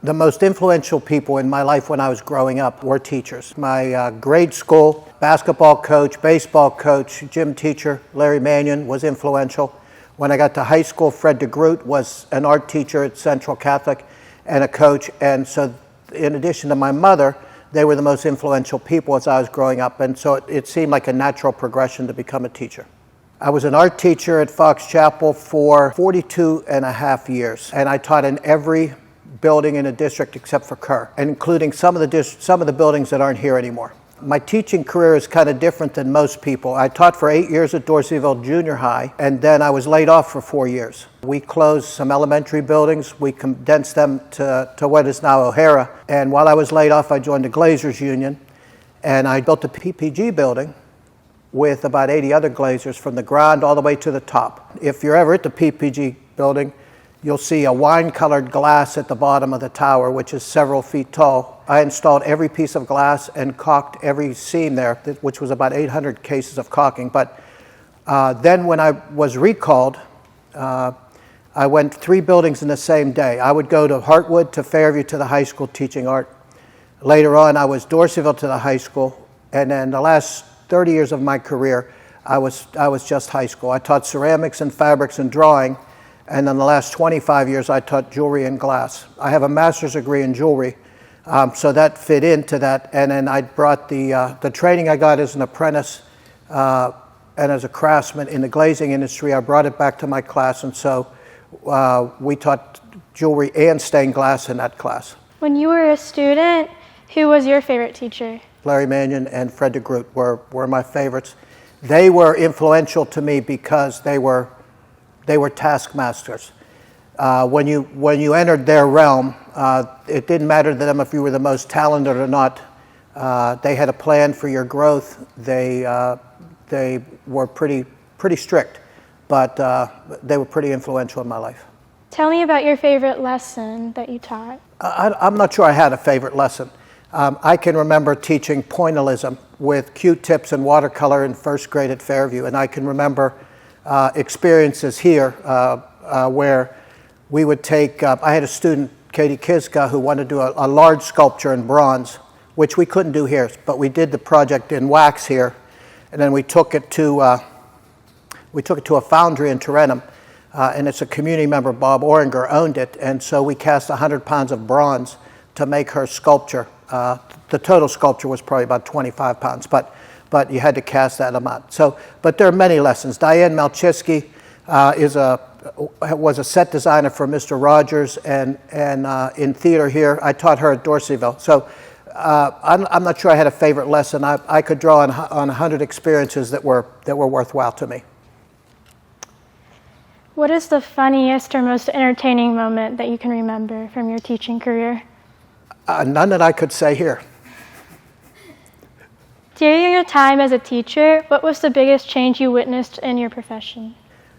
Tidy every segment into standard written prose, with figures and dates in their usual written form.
The most influential people in my life when I was growing up were teachers. My grade school basketball coach, baseball coach, gym teacher, Larry Mannion, was influential. When I got to high school, Fred DeGroot was an art teacher at Central Catholic and a coach. And so in addition to my mother, they were the most influential people as I was growing up. And so it seemed like a natural progression to become a teacher. I was an art teacher at Fox Chapel for 42 and a half years. And I taught in every building in the district except for Kerr, and including some of the buildings that aren't here anymore. My teaching career is kind of different than most people. I taught for 8 years at Dorseyville Junior High, and then I was laid off for 4 years. We closed some elementary buildings. We condensed them to what is now O'Hara. And while I was laid off, I joined the Glazers Union, and I built a PPG building with about 80 other glazers from the ground all the way to the top. If you're ever at the PPG building, you'll see a wine-colored glass at the bottom of the tower, which is several feet tall. I installed every piece of glass and caulked every seam there, which was about 800 cases of caulking. But then when I was recalled, I went 3 buildings in the same day. I would go to Hartwood, to Fairview, to the high school teaching art. Later on, I was Dorseyville to the high school. And then the last 30 years of my career, I was just high school. I taught ceramics and fabrics and drawing. And in the last 25 years, I taught jewelry and glass. I have a master's degree in jewelry, so that fit into that. And then I brought the training I got as an apprentice and as a craftsman in the glazing industry. I brought it back to my class, and so we taught jewelry and stained glass in that class. When you were a student, who was your favorite teacher? Larry Mannion and Fred DeGroot were my favorites. They were influential to me because they were taskmasters. When you entered their realm, it didn't matter to them if you were the most talented or not. They had a plan for your growth. They were pretty strict, but they were pretty influential in my life. Tell me about your favorite lesson that you taught. I'm not sure I had a favorite lesson. I can remember teaching pointillism with Q-tips and watercolor in first grade at Fairview, and I can remember experiences here where we would take, I had a student, Katie Kiska, who wanted to do a large sculpture in bronze, which we couldn't do here, but we did the project in wax here, and then we took it to a foundry in Tarentum, and it's a community member, Bob Oringer, owned it, and so we cast 100 pounds of bronze to make her sculpture. The total sculpture was probably about 25 pounds, but you had to cast that amount. So, but there are many lessons. Diane Malchisky was a set designer for Mr. Rogers and in theater here. I taught her at Dorseyville. So I'm not sure I had a favorite lesson. I could draw on 100 experiences that were worthwhile to me. What is the funniest or most entertaining moment that you can remember from your teaching career? None that I could say here. During your time as a teacher, what was the biggest change you witnessed in your profession?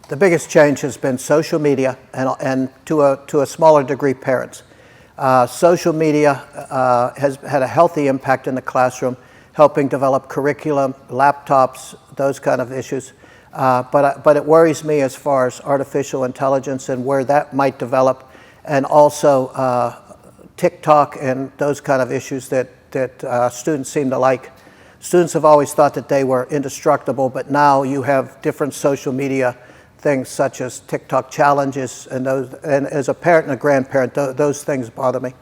The biggest change has been social media and to a smaller degree, parents. Social media has had a healthy impact in the classroom, helping develop curriculum, laptops, those kind of issues. But it worries me as far as artificial intelligence and where that might develop, and also TikTok and those kind of issues that students seem to like. Students have always thought that they were indestructible, but now you have different social media things such as TikTok challenges, and as a parent and a grandparent, those things bother me.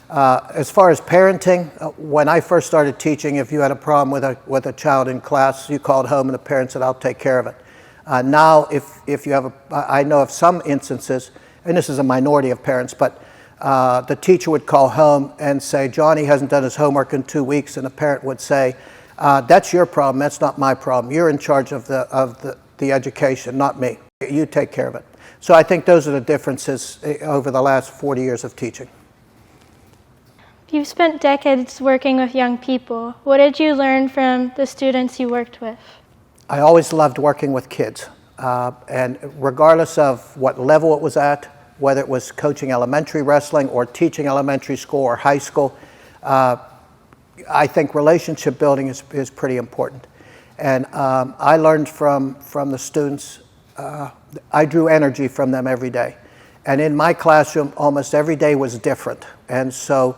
As far as parenting, when I first started teaching, if you had a problem with a child in class, you called home and the parent said, "I'll take care of it." Now, if you have I know of some instances, and this is a minority of parents, but the teacher would call home and say, "Johnny hasn't done his homework in 2 weeks," and the parent would say, "That's your problem, that's not my problem. You're in charge of the education, not me. You take care of it." So I think those are the differences over the last 40 years of teaching. You've spent decades working with young people. What did you learn from the students you worked with? I always loved working with kids, and regardless of what level it was at, whether it was coaching elementary wrestling or teaching elementary school or high school, I think relationship building is pretty important. And I learned from the students, I drew energy from them every day. And in my classroom, almost every day was different. And so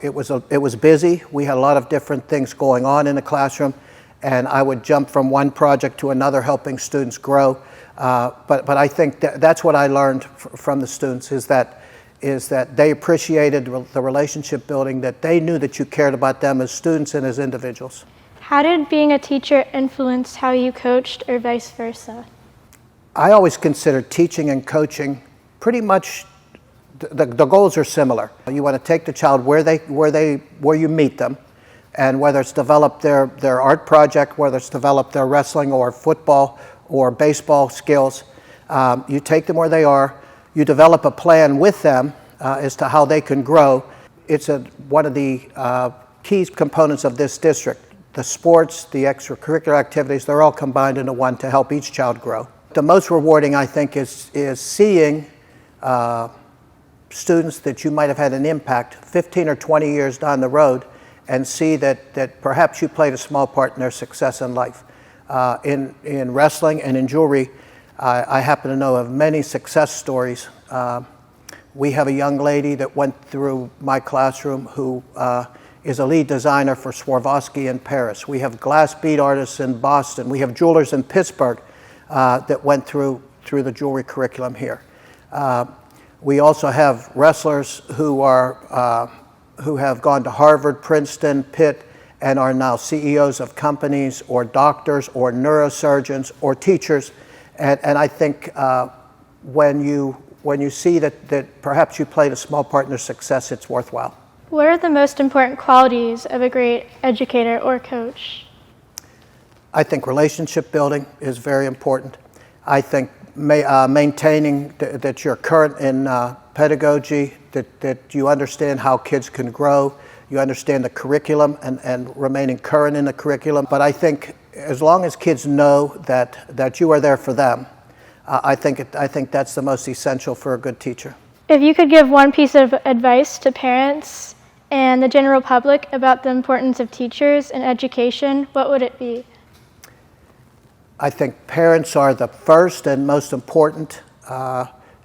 it was busy. We had a lot of different things going on in the classroom, and I would jump from one project to another, helping students grow. But I think that's what I learned from the students, is that they appreciated the relationship building, that they knew that you cared about them as students and as individuals. How did being a teacher influence how you coached, or vice versa? I always consider teaching and coaching pretty much, the goals are similar. You want to take the child where you meet them, and whether it's develop their art project, whether it's develop their wrestling or football or baseball skills, you take them where they are, you develop a plan with them as to how they can grow. It's one of the key components of this district. The sports, the extracurricular activities, they're all combined into one to help each child grow. The most rewarding, I think, is seeing students that you might have had an impact 15 or 20 years down the road, and see that perhaps you played a small part in their success in life. In wrestling and in jewelry, I happen to know of many success stories. We have a young lady that went through my classroom who is a lead designer for Swarovski in Paris. We have glass bead artists in Boston. We have jewelers in Pittsburgh that went through the jewelry curriculum here. We also have wrestlers who have gone to Harvard, Princeton, Pitt, and are now CEOs of companies, or doctors, or neurosurgeons, or teachers. And I think when you see that perhaps you played a small part in their success, it's worthwhile. What are the most important qualities of a great educator or coach? I think relationship building is very important. I think maintaining that you're current in pedagogy, that you understand how kids can grow, you understand the curriculum, and remaining current in the curriculum. But I think as long as kids know that you are there for them, I think that's the most essential for a good teacher. If you could give one piece of advice to parents and the general public about the importance of teachers in education, what would it be? I think parents are the first and most important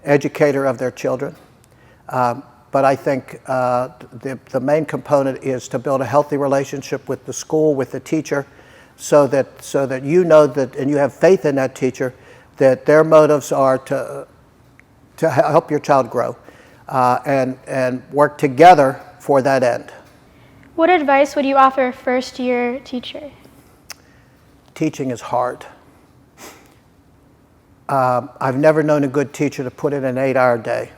educator of their children. But I think the main component is to build a healthy relationship with the school, with the teacher, so that you know that, and you have faith in that teacher, that their motives are to help your child grow, and work together for that end. What advice would you offer a first-year teacher? Teaching is hard. I've never known a good teacher to put in an 8-hour day.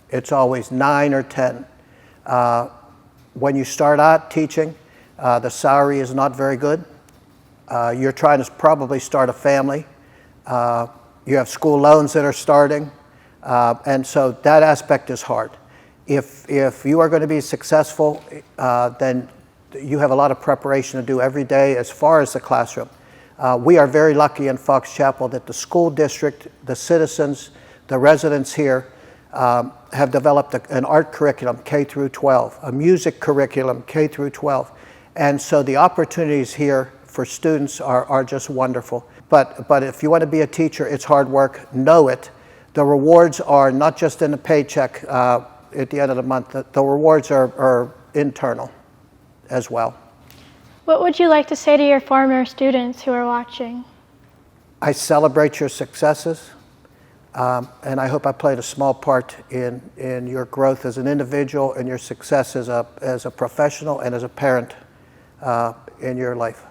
It's always 9 or 10. When you start out teaching, the salary is not very good. You're trying to probably start a family. You have school loans that are starting. And so that aspect is hard. If you are going to be successful, then you have a lot of preparation to do every day as far as the classroom. We are very lucky in Fox Chapel that the school district, the citizens, the residents here have developed an art curriculum, K through 12, a music curriculum, K through 12. And so the opportunities here for students are just wonderful. But if you want to be a teacher, it's hard work. Know it. The rewards are not just in the paycheck at the end of the month. The rewards are internal as well. What would you like to say to your former students who are watching? I celebrate your successes, and I hope I played a small part in your growth as an individual and your success as a professional and as a parent in your life.